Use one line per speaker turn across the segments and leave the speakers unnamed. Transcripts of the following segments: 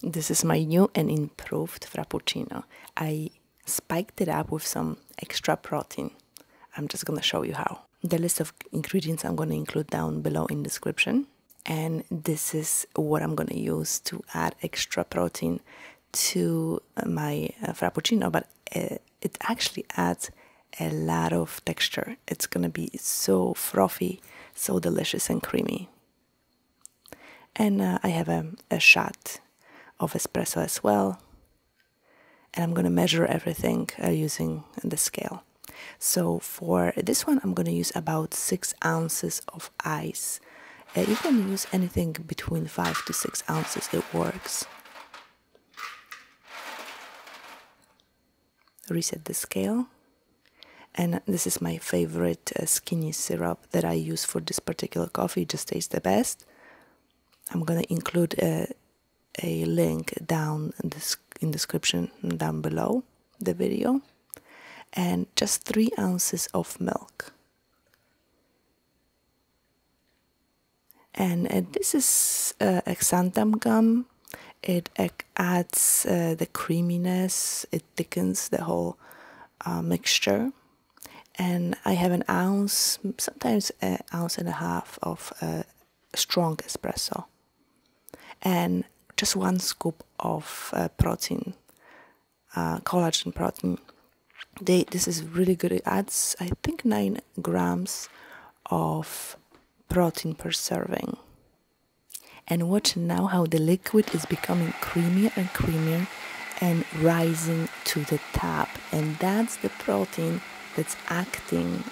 This is my new and improved Frappuccino. I spiked it up with some extra protein. I'm just gonna show you how. The list of ingredients I'm gonna include down below in the description. And this is what I'm gonna use to add extra protein to my Frappuccino, but it actually adds a lot of texture. It's gonna be so frothy, so delicious and creamy. And I have a shot of espresso as well. And I'm gonna measure everything using the scale. So for this one, I'm gonna use about 6 ounces of ice. You can use anything between 5 to 6 ounces, it works. Reset the scale. And this is my favorite skinny syrup that I use for this particular coffee, it just tastes the best. I'm gonna include a link down in description down below the video. And just 3 ounces of milk. And this is XANTHAM gum. It adds the creaminess, it thickens the whole mixture. And I have an ounce, sometimes an ounce and a half of strong espresso. And just 1 scoop of protein, collagen protein. This is really good. It adds, I think, 9 grams of protein per serving. And watch now how the liquid is becoming creamier and creamier and rising to the top. And that's the protein that's acting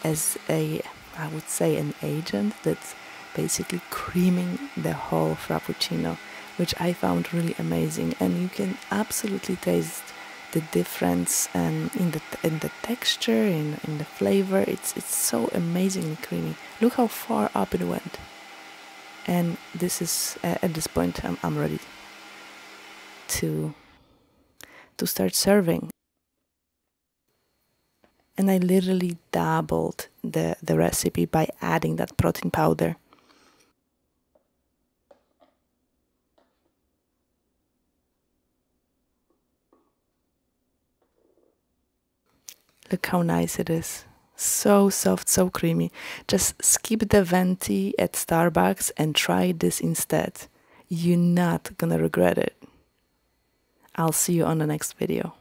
as I would say, an agent that's basically creaming the whole Frappuccino, which I found really amazing. And you can absolutely taste the difference in the texture, in the flavor. It's so amazingly creamy. Look how far up it went. And this is at this point I'm ready to start serving. And I literally doubled the recipe by adding that protein powder. Look how nice it is. So soft, so creamy. Just skip the venti at Starbucks and try this instead. You're not gonna regret it. I'll see you on the next video.